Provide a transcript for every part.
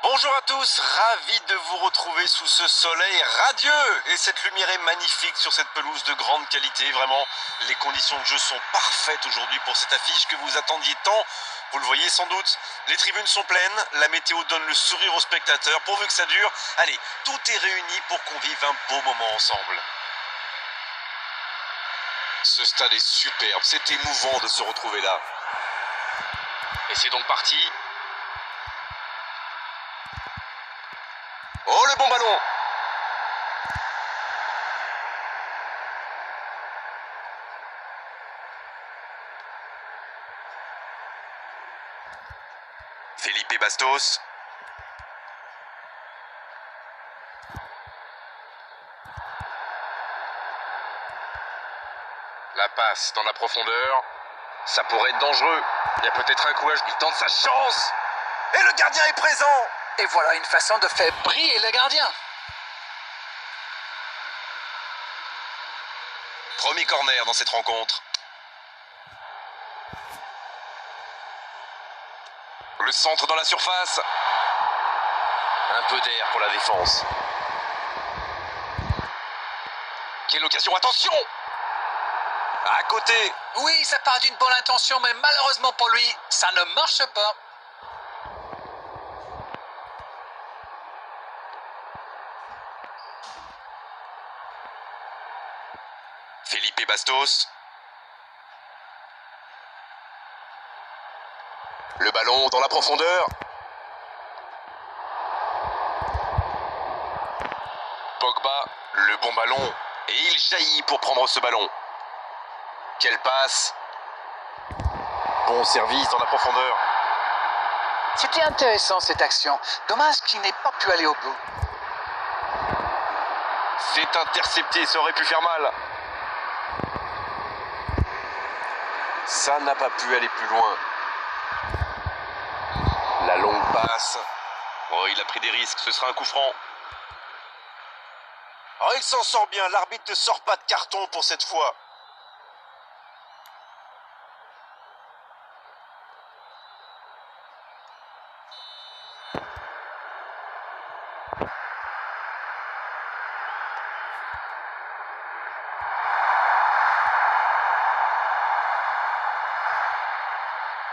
Bonjour à tous, ravi de vous retrouver sous ce soleil radieux et cette lumière est magnifique sur cette pelouse de grande qualité. Vraiment, les conditions de jeu sont parfaites aujourd'hui pour cette affiche que vous attendiez tant. Vous le voyez sans doute, les tribunes sont pleines, la météo donne le sourire aux spectateurs. Pourvu que ça dure, allez, tout est réuni pour qu'on vive un beau moment ensemble. Ce stade est superbe, c'est émouvant de se retrouver là. Et c'est donc parti. Oh, le bon ballon! Felipe Bastos. La passe dans la profondeur. Ça pourrait être dangereux. Il y a peut-être un courage qui tente sa chance. Et le gardien est présent! Et voilà une façon de faire briller le gardien. Premier corner dans cette rencontre. Le centre dans la surface. Un peu d'air pour la défense. Quelle occasion, attention! À côté. Oui, ça part d'une bonne intention, mais malheureusement pour lui, ça ne marche pas. Felipe Bastos. Le ballon dans la profondeur. Pogba, le bon ballon. Et il jaillit pour prendre ce ballon. Quelle passe. Bon service dans la profondeur. C'était intéressant cette action. Dommage qu'il n'ait pas pu aller au bout. C'est intercepté, ça aurait pu faire mal. Ça n'a pas pu aller plus loin. La longue passe. Oh, il a pris des risques, ce sera un coup franc. Oh, il s'en sort bien, l'arbitre ne sort pas de carton pour cette fois.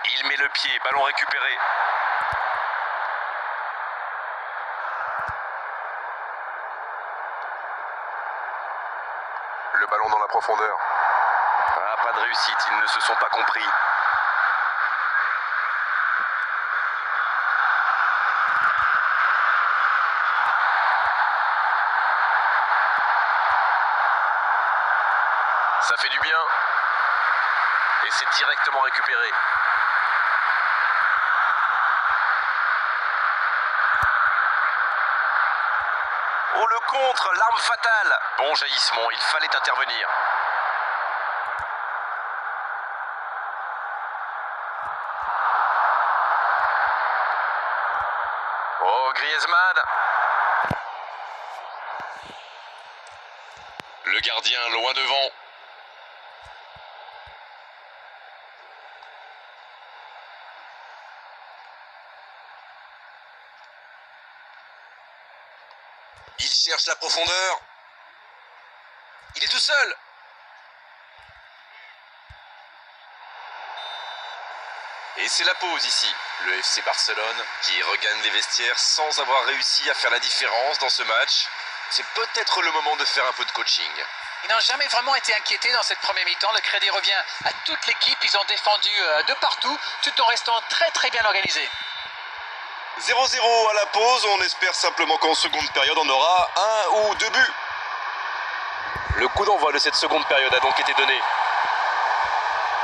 Il met le pied, ballon récupéré. Le ballon dans la profondeur. Ah, pas de réussite, ils ne se sont pas compris. Ça fait du bien. Et c'est directement récupéré. Oh, le contre, l'arme fatale. Bon jaillissement, il fallait intervenir. Oh, Griezmann. Le gardien loin devant. Il cherche la profondeur. Il est tout seul. Et c'est la pause ici. Le FC Barcelone qui regagne les vestiaires sans avoir réussi à faire la différence dans ce match. C'est peut-être le moment de faire un peu de coaching. Ils n'ont jamais vraiment été inquiétés dans cette première mi-temps. Le crédit revient à toute l'équipe. Ils ont défendu de partout, tout en restant très très bien organisés. 0-0 à la pause, on espère simplement qu'en seconde période on aura un ou deux buts. Le coup d'envoi de cette seconde période a donc été donné.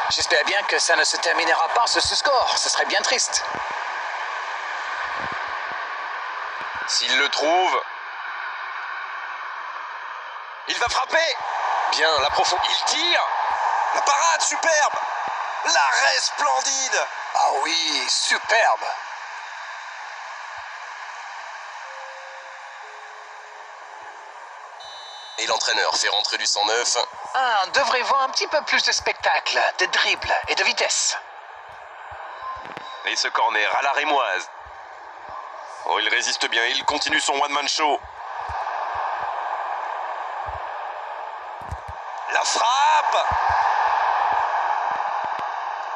J'espère bien que ça ne se terminera pas sur ce score. Ce serait bien triste. S'il le trouve, il va frapper. Bien, la profondeur, il tire. La parade, superbe. L'arrêt splendide. Ah oui, superbe. Et l'entraîneur fait rentrer du 109. On devrait voir un petit peu plus de spectacle, de dribble et de vitesse. Et ce corner à la rémoise. Oh, il résiste bien, il continue son one-man show. La frappe!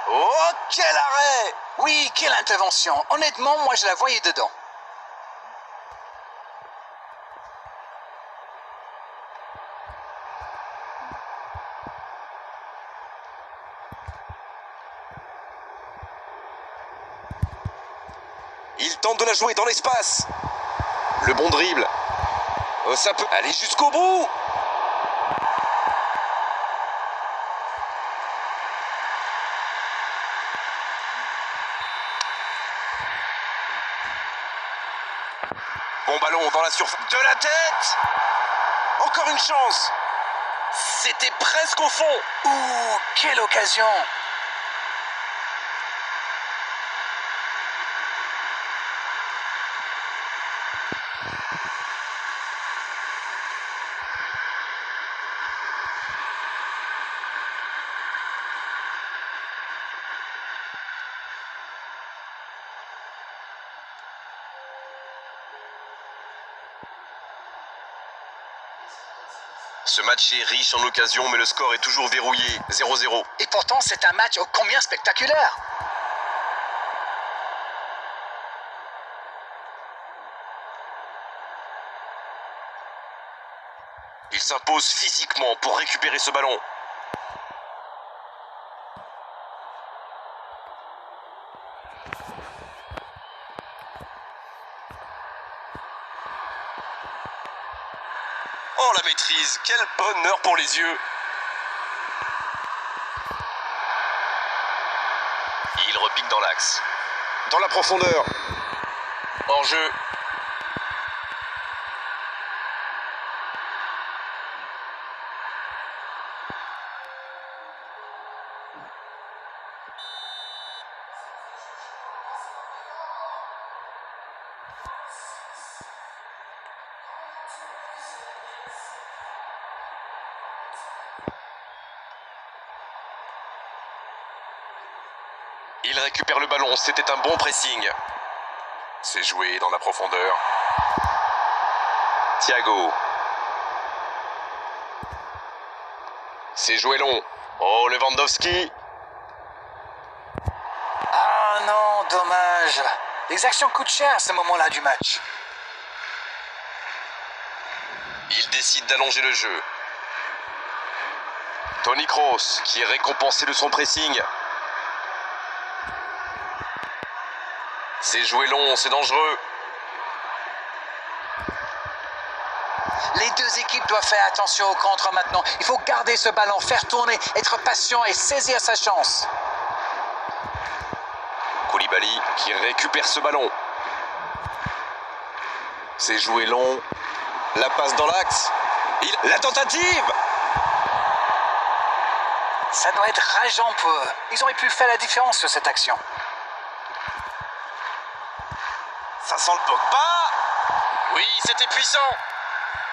Oh, quel arrêt! Oui, quelle intervention. Honnêtement, moi je la voyais dedans. Il tente de la jouer dans l'espace. Le bon dribble. Oh, ça peut aller jusqu'au bout. Bon ballon dans la surface. De la tête. Encore une chance. C'était presque au fond. Ouh, quelle occasion. Ce match est riche en occasions, mais le score est toujours verrouillé, 0-0. Et pourtant, c'est un match ô combien spectaculaire. Il s'impose physiquement pour récupérer ce ballon. Oh, la maîtrise, quel bonheur pour les yeux. Il repique dans l'axe. Dans la profondeur. Hors jeu. Il récupère le ballon, c'était un bon pressing. C'est joué dans la profondeur. Thiago. C'est joué long. Oh, Lewandowski. Ah non, dommage. Les actions coûtent cher à ce moment-là du match. Il décide d'allonger le jeu. Toni Kroos, qui est récompensé de son pressing. C'est joué long, c'est dangereux. Les deux équipes doivent faire attention au contre maintenant. Il faut garder ce ballon, faire tourner, être patient et saisir sa chance. Koulibaly qui récupère ce ballon. C'est joué long. La passe dans l'axe. La tentative. Ça doit être rageant pour eux. Ils auraient pu faire la différence sur cette action. Ça sent le Pogba. Oui, c'était puissant.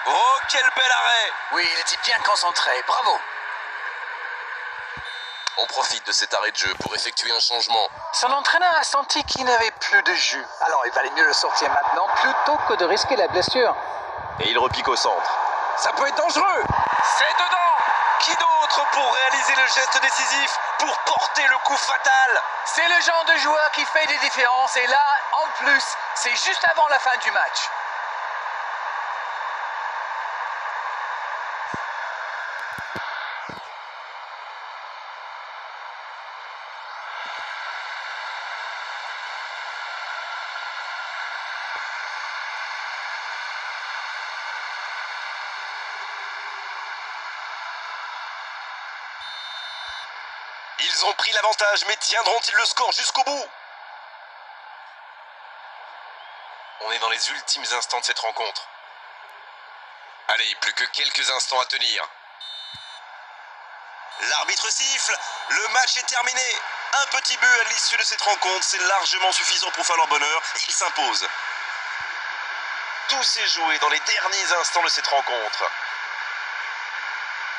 Oh, quel bel arrêt. Oui, il était bien concentré. Bravo. On profite de cet arrêt de jeu pour effectuer un changement. Son entraîneur a senti qu'il n'avait plus de jus. Alors il valait mieux le sortir maintenant plutôt que de risquer la blessure. Et il repique au centre. Ça peut être dangereux. C'est dedans. Qui d'autre pour réaliser le geste décisif, pour porter le coup fatal? C'est le genre de joueur qui fait des différences. Et là, en plus, c'est juste avant la fin du match. Ils ont pris l'avantage, mais tiendront-ils le score jusqu'au bout? On est dans les ultimes instants de cette rencontre. Allez, plus que quelques instants à tenir. L'arbitre siffle, le match est terminé. Un petit but à l'issue de cette rencontre, c'est largement suffisant pour faire leur bonheur. Ils s'imposent. Tout s'est joué dans les derniers instants de cette rencontre.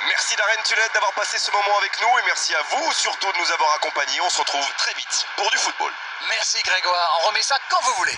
Merci Darren Tulette d'avoir passé ce moment avec nous et merci à vous surtout de nous avoir accompagnés. On se retrouve très vite pour du football. Merci Grégoire, on remet ça quand vous voulez.